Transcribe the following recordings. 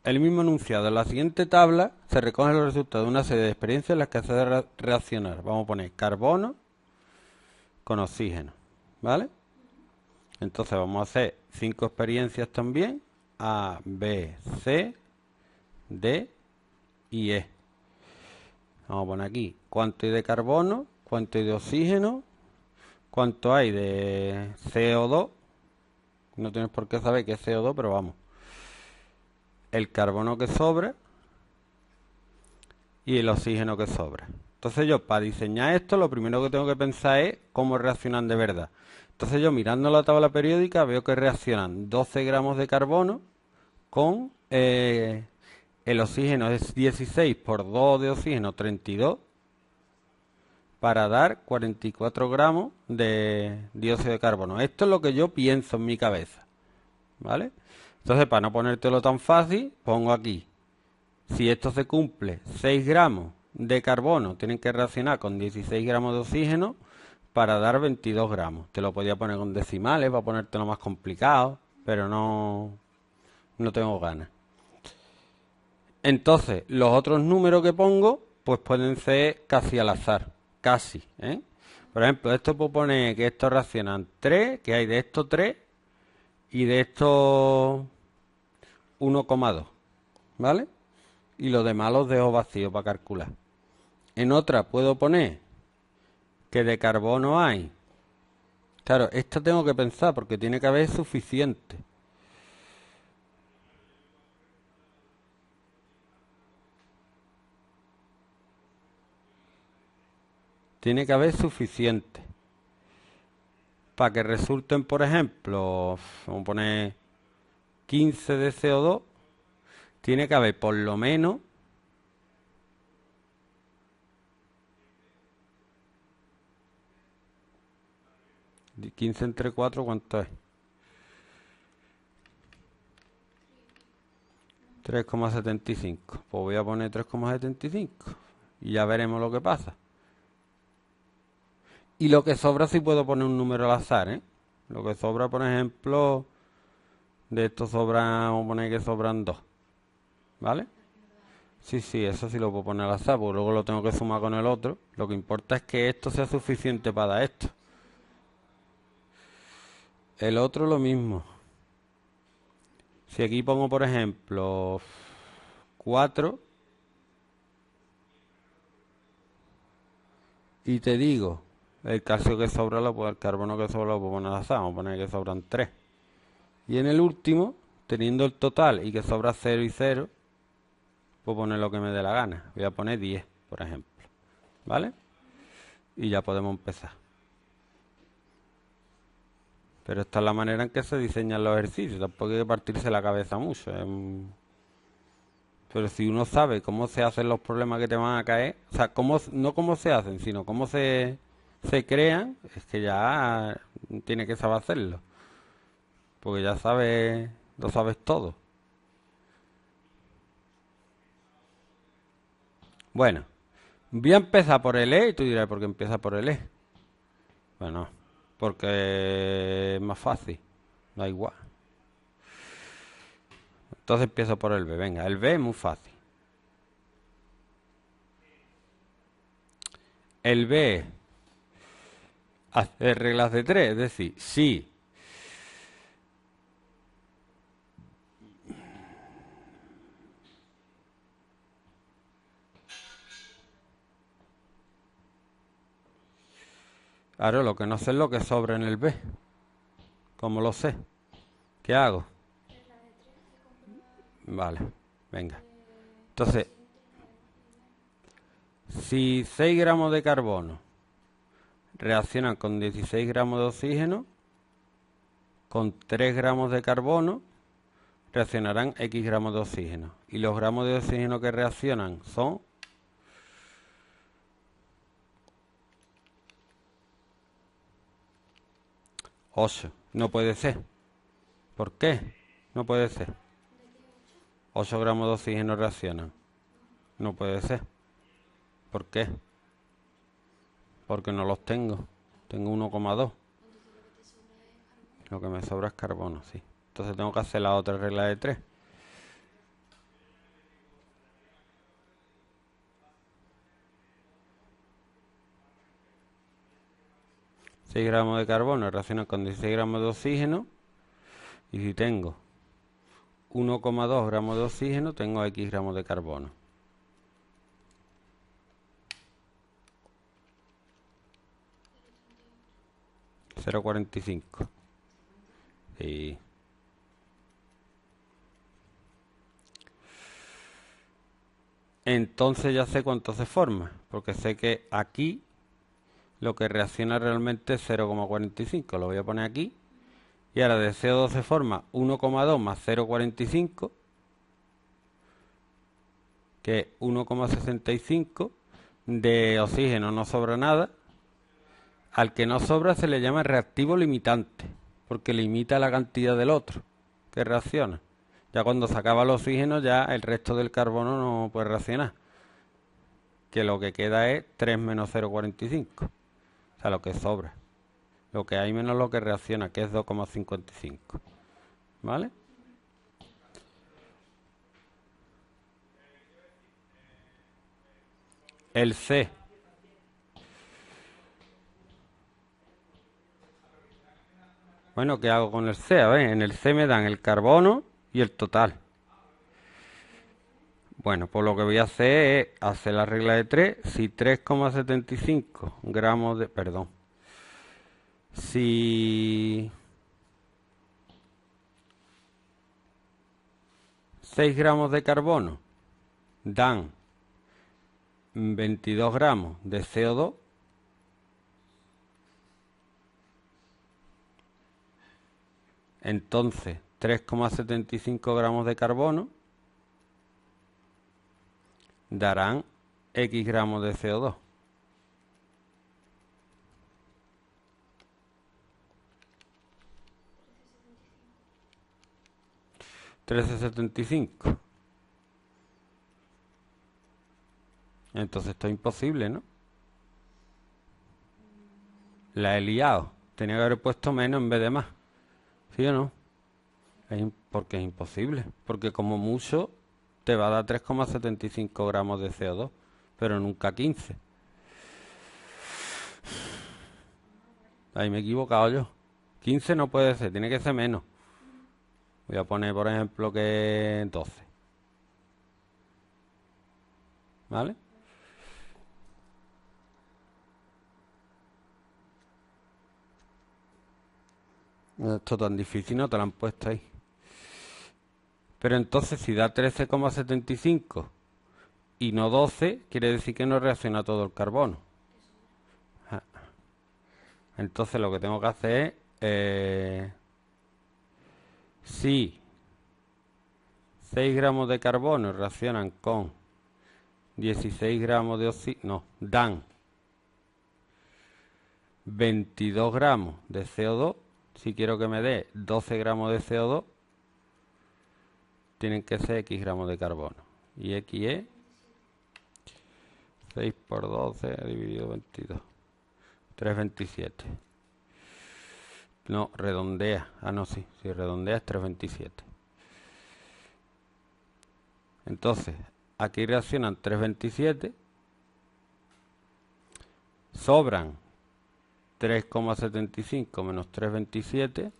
el mismo enunciado. En la siguiente tabla se recogen los resultados de una serie de experiencias en las que se debe reaccionar. Vamos a poner carbono con oxígeno, ¿vale? Entonces vamos a hacer 5 experiencias también. A, B, C, D y E. Vamos a poner aquí cuánto hay de carbono, cuánto hay de oxígeno, cuánto hay de CO2. No tienes por qué saber qué es CO2, pero vamos. El carbono que sobra y el oxígeno que sobra. Entonces yo, para diseñar esto, lo primero que tengo que pensar es cómo reaccionan de verdad. Entonces yo, mirando la tabla periódica, veo que reaccionan 12 gramos de carbono con el oxígeno es 16 por 2 de oxígeno, 32, para dar 44 gramos de dióxido de carbono. Esto es lo que yo pienso en mi cabeza, ¿vale? Entonces, para no ponértelo tan fácil, pongo aquí, si esto se cumple, 6 gramos de carbono tienen que reaccionar con 16 gramos de oxígeno para dar 22 gramos. Te lo podía poner con decimales para ponértelo más complicado, pero no tengo ganas. Entonces, los otros números que pongo, pues pueden ser casi al azar. Casi, ¿eh? Por ejemplo, esto puedo poner que estos reaccionan 3, que hay de estos 3 y de estos 1,2, ¿vale? Y los demás los dejo vacíos para calcular. En otra puedo poner que de carbono hay. Claro, esto tengo que pensar porque tiene que haber suficiente. Tiene que haber suficiente. Para que resulten, por ejemplo, vamos a poner 15 de CO2, tiene que haber por lo menos 15 entre 4, ¿cuánto es? 3,75. Pues voy a poner 3,75 y ya veremos lo que pasa. Y lo que sobra sí puedo poner un número al azar, ¿eh? Lo que sobra, por ejemplo, de esto sobra, vamos a poner que sobran 2, ¿vale? Sí, sí, eso sí lo puedo poner al azar, porque luego lo tengo que sumar con el otro. Lo que importa es que esto sea suficiente para dar esto. El otro lo mismo. Si aquí pongo, por ejemplo, 4 y te digo, el calcio que sobra, el carbono que sobra lo puedo poner al azar. Vamos a poner que sobran 3. Y en el último, teniendo el total y que sobra 0 y 0, puedo poner lo que me dé la gana. Voy a poner 10, por ejemplo. ¿Vale? Y ya podemos empezar. Pero esta es la manera en que se diseñan los ejercicios. Tampoco hay que partirse la cabeza mucho. Pero si uno sabe cómo se hacen los problemas que te van a caer, o sea, no cómo se hacen, sino cómo se crean, es que ya tiene que saber hacerlo. Porque ya sabes, lo sabes todo. Bueno, voy a empezar por el E y tú dirás, ¿por qué empieza por el E? Bueno, porque es más fácil, da igual. Entonces empiezo por el B. Venga, el B es muy fácil. El B hace reglas de 3, es decir, si ahora lo que no sé es lo que sobra en el B. ¿Cómo lo sé? ¿Qué hago? Vale, venga. Entonces, si 6 gramos de carbono reaccionan con 16 gramos de oxígeno, con 3 gramos de carbono reaccionarán X gramos de oxígeno. Y los gramos de oxígeno que reaccionan son 8. No puede ser. ¿Por qué? No puede ser. 8 gramos de oxígeno reaccionan. No puede ser. ¿Por qué? Porque no los tengo. Tengo 1,2. Lo que me sobra es carbono, sí. Entonces tengo que hacer la otra regla de 3. 6 gramos de carbono reaccionan con 16 gramos de oxígeno. Y si tengo 1,2 gramos de oxígeno, tengo X gramos de carbono. $0,45. Sí. Entonces ya sé cuánto se forma, porque sé que aquí lo que reacciona realmente es 0,45. Lo voy a poner aquí. Y ahora de CO2 se forma 1,2 más 0,45, que es 1,65. De oxígeno no sobra nada. Al que no sobra se le llama reactivo limitante, porque limita la cantidad del otro que reacciona. Ya cuando se acaba el oxígeno, ya el resto del carbono no puede reaccionar. Que lo que queda es 3 menos 0,45. O sea, lo que sobra. Lo que hay menos lo que reacciona, que es 2,55. ¿Vale? El C. Bueno, ¿qué hago con el C? A ver, en el C me dan el carbono y el total. Bueno, pues lo que voy a hacer es hacer la regla de 3. Si 3,75 gramos de... Perdón. Si 6 gramos de carbono dan 22 gramos de CO2, entonces 3,75 gramos de carbono darán X gramos de CO2. 13,75. Entonces esto es imposible, ¿no? La he liado. Tenía que haber puesto menos en vez de más. ¿Sí o no? Porque es imposible. Porque como mucho te va a dar 3,75 gramos de CO2, pero nunca 15. Ahí me he equivocado yo. 15 no puede ser, tiene que ser menos. Voy a poner, por ejemplo, que 12. ¿Vale? Esto tan difícil no te lo han puesto ahí. Pero entonces si da 13,75 y no 12, quiere decir que no reacciona todo el carbono. Entonces lo que tengo que hacer es... si 6 gramos de carbono reaccionan con 16 gramos de oxígeno, no, dan 22 gramos de CO2. Si quiero que me dé 12 gramos de CO2, tienen que ser X gramos de carbono. Y X es 6 por 12 dividido 22. 3,27. No, redondea. Ah, no, sí. Si redondea es 3,27. Entonces, aquí reaccionan 3,27. Sobran 3,75 menos 3,27.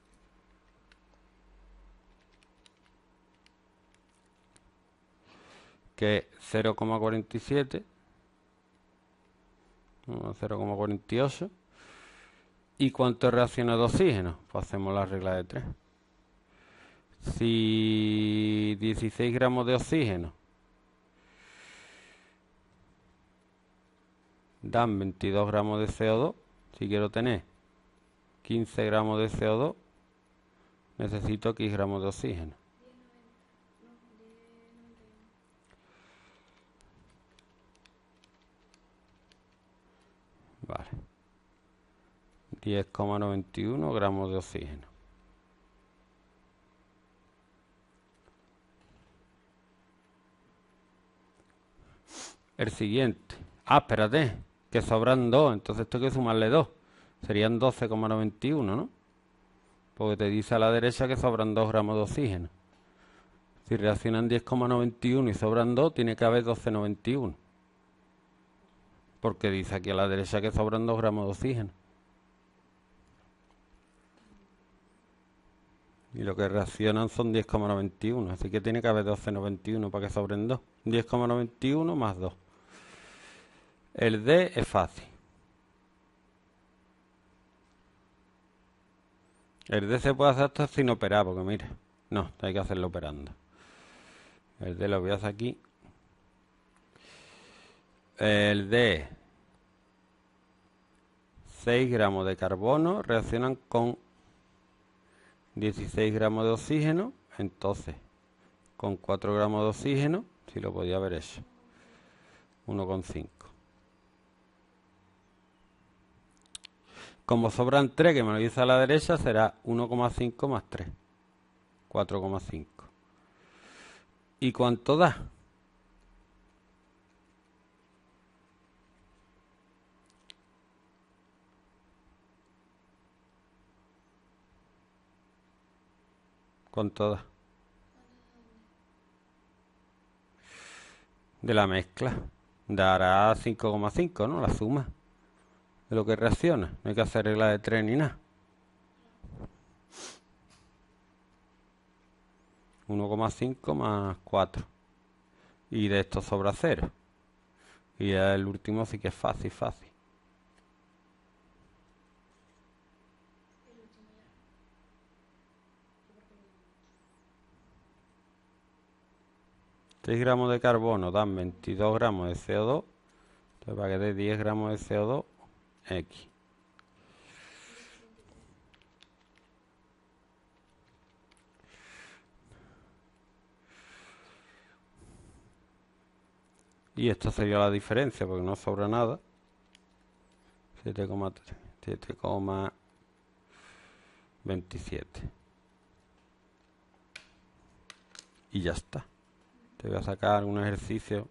Que es 0,47. 0,48. ¿Y cuánto reacciona de oxígeno? Pues hacemos la regla de 3. Si 16 gramos de oxígeno dan 22 gramos de CO2, si quiero tener 15 gramos de CO2, necesito X gramos de oxígeno. Vale. 10,91 gramos de oxígeno. El siguiente. Ah, espérate, que sobran 2, entonces esto hay que sumarle 2. Serían 12,91, ¿no? Porque te dice a la derecha que sobran 2 gramos de oxígeno. Si reaccionan 10,91 y sobran 2, tiene que haber 12,91. Porque dice aquí a la derecha que sobran 2 gramos de oxígeno. Y lo que reaccionan son 10,91. Así que tiene que haber 12,91 para que sobren 2. 10,91 más 2. El D es fácil. El D se puede hacer hasta sin operar, porque mira. No, hay que hacerlo operando. El D lo voy a hacer aquí. El D, 6 gramos de carbono reaccionan con 16 gramos de oxígeno. Entonces, con 4 gramos de oxígeno, si lo podía haber hecho, 1,5. Como sobran 3, que me lo hice a la derecha, será 1,5 más 3. 4,5. ¿Y cuánto da? ¿Cuánto da? De la mezcla. Dará 5,5, ¿no? La suma de lo que reacciona. No hay que hacer regla de 3 ni nada. 1,5 más 4. Y de esto sobra 0. Y el último sí que es fácil, fácil. $6 gramos de carbono dan 22 gramos de CO2. Entonces para que dé 10 gramos de CO2, X. Y esto sería la diferencia, porque no sobra nada. 7,3, 7,27. Y ya está. Te voy a sacar un ejercicio